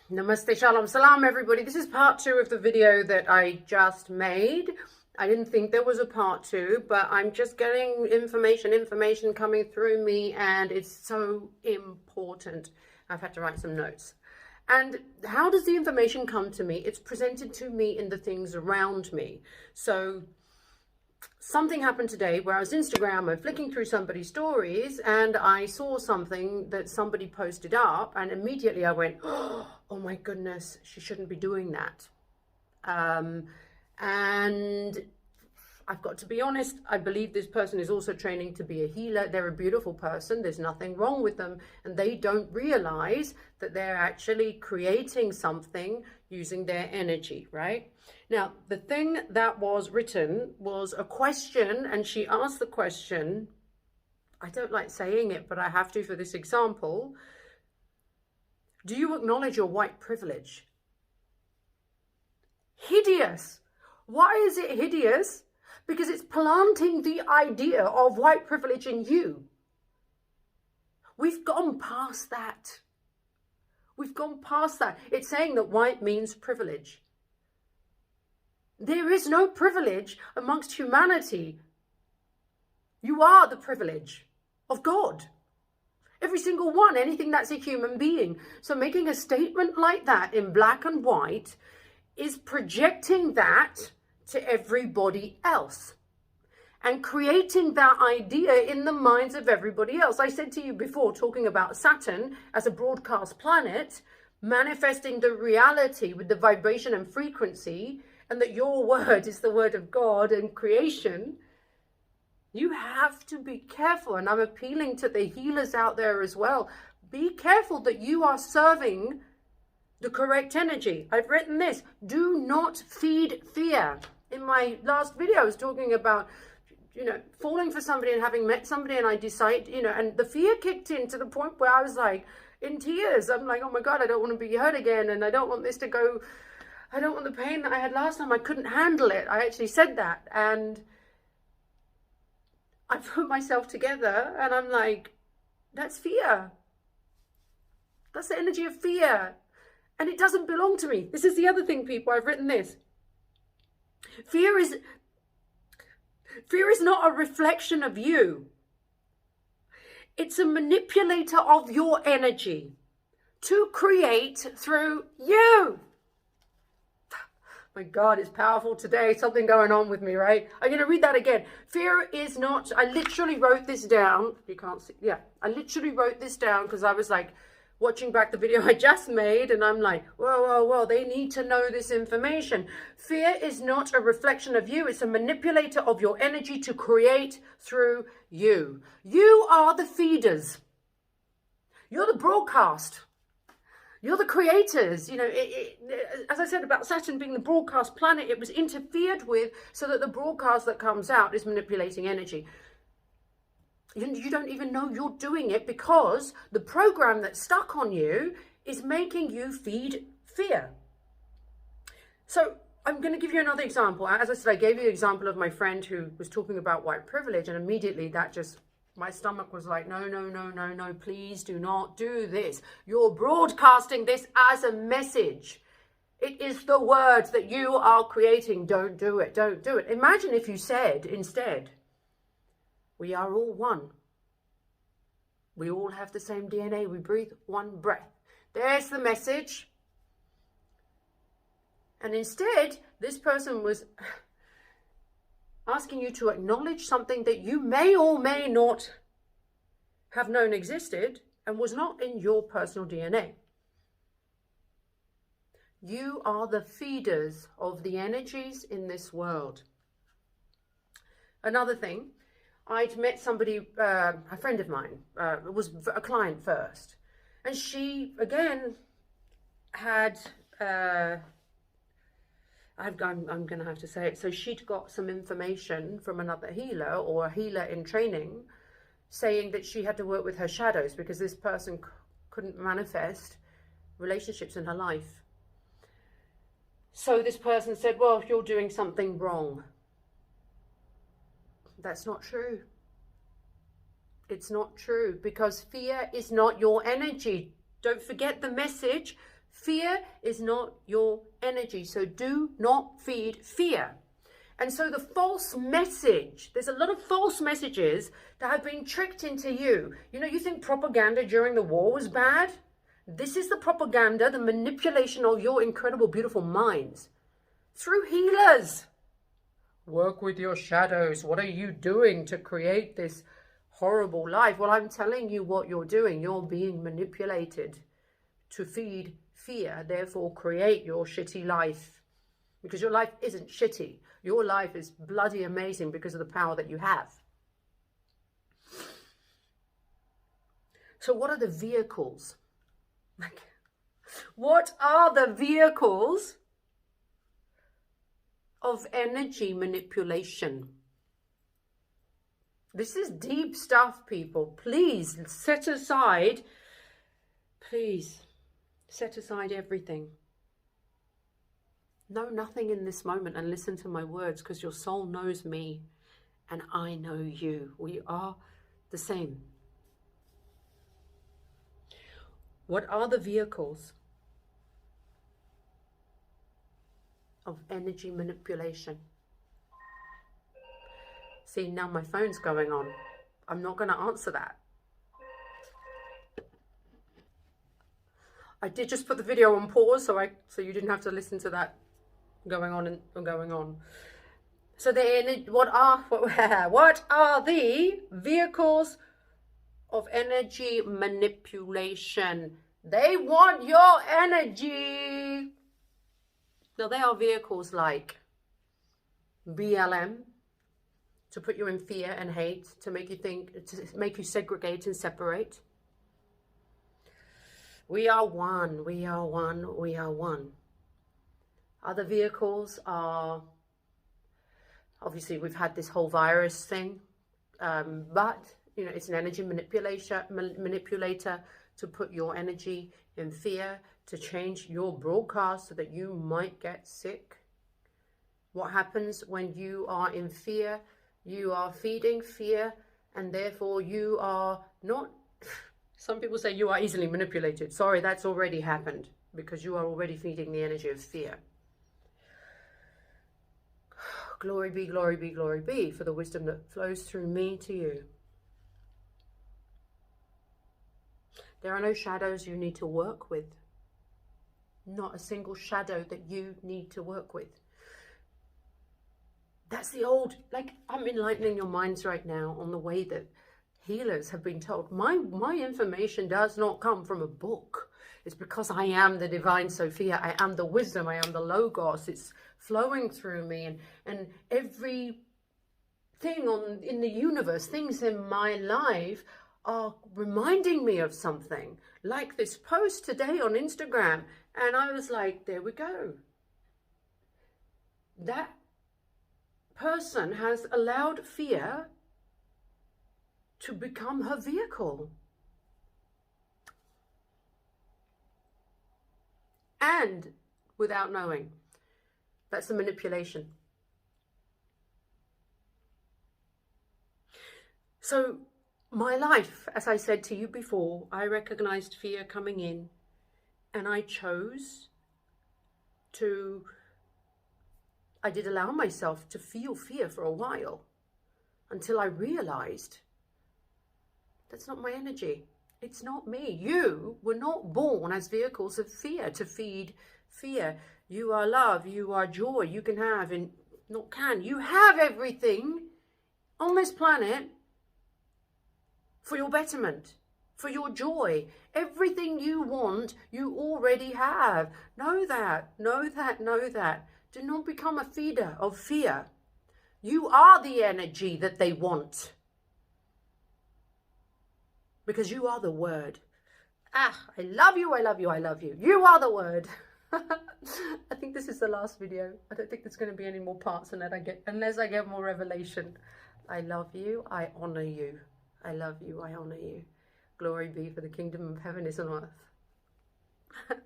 Namaste, shalom, salam, everybody. This is part 2 of the video that I just made. I didn't think there was a part 2, but I'm just getting information coming through me, and it's so important. I've had to write some notes. And how does the information come to me? It's presented to me in the things around me. So something happened today where I was Instagram and flicking through somebody's stories, and I saw something that somebody posted up, and immediately I went, oh my goodness, she shouldn't be doing that. And I've got to be honest, I believe this person is also training to be a healer. They're a beautiful person. There's nothing wrong with them. And they don't realize that they're actually creating something using their energy, right? Now, the thing that was written was a question, and she asked the question, I don't like saying it, but I have to for this example. Do you acknowledge your white privilege? Hideous. Why is it hideous? Because it's planting the idea of white privilege in you. We've gone past that. We've gone past that. It's saying that white means privilege. There is no privilege amongst humanity. You are the privilege of God. Every single one, anything that's a human being. So making a statement like that in black and white is projecting that to everybody else and creating that idea in the minds of everybody else. I said to you before, talking about Saturn as a broadcast planet, manifesting the reality with the vibration and frequency, and that your word is the word of God and creation. You have to be careful, and I'm appealing to the healers out there as well. Be careful that you are serving the correct energy. I've written this: do not feed fear. In my last video, I was talking about, falling for somebody and having met somebody, and I decide, and the fear kicked in to the point where I was like in tears. I'm like, oh my God, I don't want to be hurt again, and I don't want this to go. I don't want the pain that I had last time. I couldn't handle it. I actually said that, and I put myself together, and I'm like, that's fear. That's the energy of fear. And it doesn't belong to me. This is the other thing, people. I've written this. Fear is not a reflection of you. It's a manipulator of your energy to create through you. My God, it's powerful today. Something going on with me, right? I'm going to read that again. Fear is not, I literally wrote this down. You can't see. Yeah, I literally wrote this down because I was like watching back the video I just made, and I'm like, whoa, they need to know this information. Fear is not a reflection of you. It's a manipulator of your energy to create through you. You are the feeders. You're the broadcast. You're the creators. As I said about Saturn being the broadcast planet, it was interfered with so that the broadcast that comes out is manipulating energy. You don't even know you're doing it because the program that's stuck on you is making you feed fear. So I'm going to give you another example. As I said, I gave you an example of my friend who was talking about white privilege, and immediately that just, my stomach was like, no, please do not do this. You're broadcasting this as a message. It is the word that you are creating. Don't do it. Don't do it. Imagine if you said instead, we are all one. We all have the same DNA. We breathe one breath. There's the message. And instead, this person was asking you to acknowledge something that you may or may not have known existed and was not in your personal DNA. You are the feeders of the energies in this world. Another thing, I'd met somebody, a friend of mine, was a client first. And she, again, had, I'm going to have to say it. So she'd got some information from another healer or a healer in training saying that she had to work with her shadows because this person couldn't manifest relationships in her life. So this person said, well, you're doing something wrong. That's not true. It's not true because fear is not your energy. Don't forget the message. Fear is not your energy. So do not feed fear. And so the false message, there's a lot of false messages that have been tricked into you. You know, you think propaganda during the war was bad? This is the propaganda, the manipulation of your incredible, beautiful minds through healers. Work with your shadows. What are you doing to create this horrible life? Well, I'm telling you what you're doing. You're being manipulated to feed fear, therefore create your shitty life. Because your life isn't shitty. Your life is bloody amazing because of the power that you have. So what are the vehicles? What are the vehicles of energy manipulation? This is deep stuff, people. Please set aside everything. Know nothing in this moment and listen to my words, because your soul knows me and I know you. We are the same. What are the vehicles of energy manipulation? See, now my phone's going on. I'm not going to answer that. I did just put the video on pause so you didn't have to listen to that going on and going on. So what are the vehicles of energy manipulation? They want your energy. Now, they are vehicles like BLM, to put you in fear and hate, to make you think, to make you segregate and separate. We are one, we are one, we are one. Other vehicles are, obviously we've had this whole virus thing, but you know, it's an energy manipulator to put your energy in fear, to change your broadcast so that you might get sick. What happens when you are in fear? You are feeding fear, and therefore you are not, some people say you are easily manipulated. Sorry, that's already happened, because you are already feeding the energy of fear. Glory be, glory be, glory be for the wisdom that flows through me to you. There are no shadows you need to work with. Not a single shadow that you need to work with. That's the old, like, I'm enlightening your minds right now on the way that healers have been told. My information does not come from a book. It's because I am the divine Sophia. I am the wisdom. I am the Logos. It's flowing through me, and every thing in the universe, things in my life are reminding me of something. Like this post today on Instagram, and I was like, there we go. That person has allowed fear to become her vehicle. And without knowing. That's the manipulation. So my life, as I said to you before, I recognized fear coming in, and I chose to, I did allow myself to feel fear for a while, until I realized that's not my energy. It's not me. You were not born as vehicles of fear, to feed fear. You are love. You are joy. You can have, and not can, you have everything on this planet for your betterment, for your joy. Everything you want, you already have. Know that, know that, know that. Do not become a feeder of fear. You are the energy that they want. Because you are the word. I love you, I love you, I love you. You are the word. I think this is the last video. I don't think there's going to be any more parts in it unless I get more revelation. I love you, I honor you. I love you, I honor you. Glory be, for the kingdom of heaven is on earth.